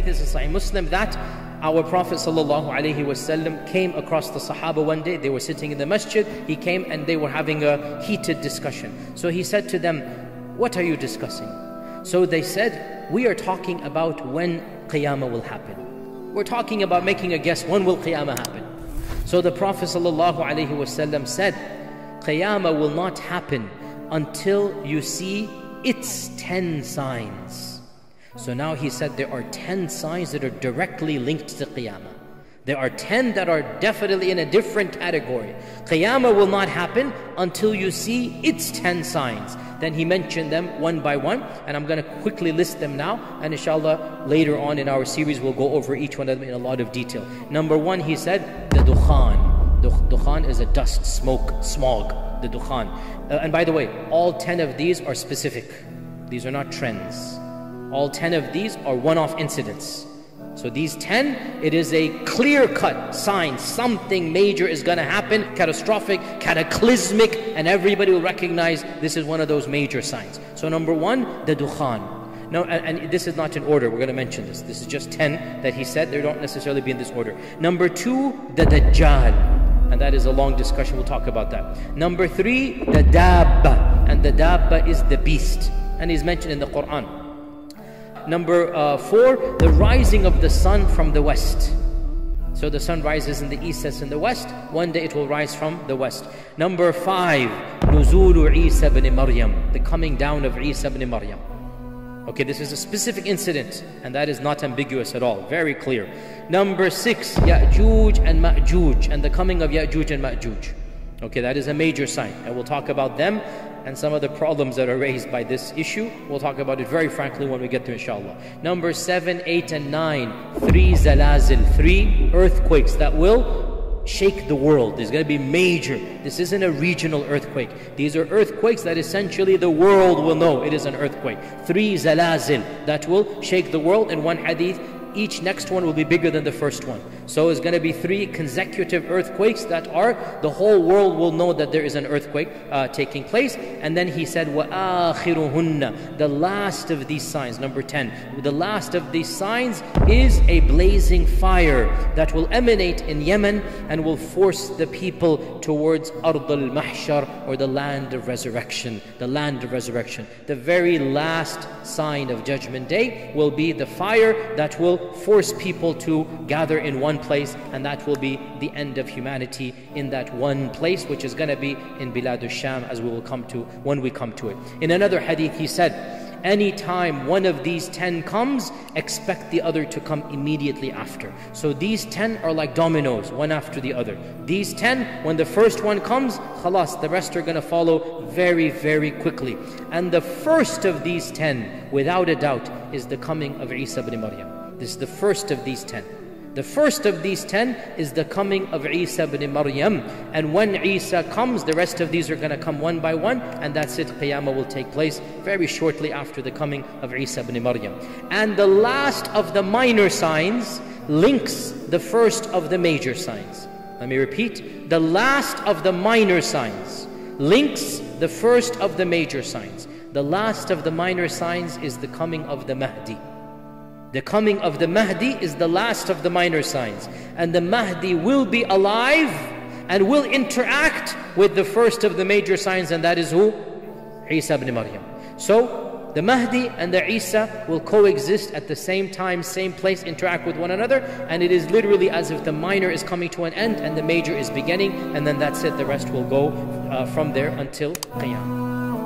hadith is in Sahih Muslim that our Prophet ﷺ came across the Sahaba one day. They were sitting in the masjid. He came and they were having a heated discussion. So he said to them, "What are you discussing?" So they said, "We are talking about when Qiyamah will happen. We're talking about making a guess, when will Qiyamah happen?" So the Prophet ﷺ said, "Qiyamah will not happen until you see its 10 signs." So now he said there are 10 signs that are directly linked to Qiyamah. There are 10 that are definitely in a different category. Qiyamah will not happen until you see its 10 signs. Then he mentioned them one by one, and I'm going to quickly list them now, and inshallah later on in our series we'll go over each one of them in a lot of detail. Number one, he said the dukhan. Dukhan is a dust, smoke, smog, the dukhan. And by the way, all 10 of these are specific. These are not trends. All 10 of these are one-off incidents. So these 10, it is a clear-cut sign. Something major is going to happen, catastrophic, cataclysmic, and everybody will recognize this is one of those major signs. So number one, the dukhan. No, and this is not in order. We're going to mention this. This is just 10 that he said. They don't necessarily be in this order. Number two, the Dajjal. And that is a long discussion. We'll talk about that. Number three, the Dabba. And the Dabba is the beast. And he's mentioned in the Quran. Number four, the rising of the sun from the west. So the sun rises in the east, sets in the west. One day it will rise from the west. Number five, Nuzulu Isa ibn Maryam. The coming down of Isa ibn Maryam. Okay, this is a specific incident, and that is not ambiguous at all. Very clear. Number six, Ya'juj and Ma'juj, and the coming of Ya'juj and Ma'juj. Okay, that is a major sign, and we'll talk about them and some of the problems that are raised by this issue. We'll talk about it very frankly when we get to inshallah. Number 7, 8, and 9, 3 zalazil, 3 earthquakes that will shake the world. There's going to be major. This isn't a regional earthquake. These are earthquakes that essentially the world will know it is an earthquake. 3 zalazil that will shake the world. In one hadith, each next one will be bigger than the first one. So it's going to be 3 consecutive earthquakes that are, the whole world will know that there is an earthquake taking place. And then he said, وَآخِرُهُنَّ, the last of these signs, number 10, the last of these signs is a blazing fire that will emanate in Yemen and will force the people towards Ard al-Mahshar, or the land of resurrection. The land of resurrection. The very last sign of Judgment Day will be the fire that will force people to gather in one place, and that will be the end of humanity in that one place, which is going to be in Bilad al-Sham, as we will come to when we come to it. In another hadith he said, anytime one of these 10 comes, expect the other to come immediately after. So these 10 are like dominoes, one after the other. These 10, when the first one comes, khalas, the rest are going to follow very, very quickly. And the first of these 10, without a doubt, is the coming of Isa ibn Maryam. This is the first of these 10. The first of these 10 is the coming of Isa ibn Maryam. And when Isa comes, the rest of these are going to come one by one, and that's it. Qiyamah will take place very shortly after the coming of Isa ibn Maryam. And the last of the minor signs links the first of the major signs. Let me repeat. The last of the minor signs links the first of the major signs. The last of the minor signs is the coming of the Mahdi. The coming of the Mahdi is the last of the minor signs. And the Mahdi will be alive and will interact with the first of the major signs, and that is who? Isa ibn Maryam. So the Mahdi and the Isa will coexist at the same time, same place, interact with one another, and it is literally as if the minor is coming to an end and the major is beginning, and then that's it. The rest will go from there until Qiyamah.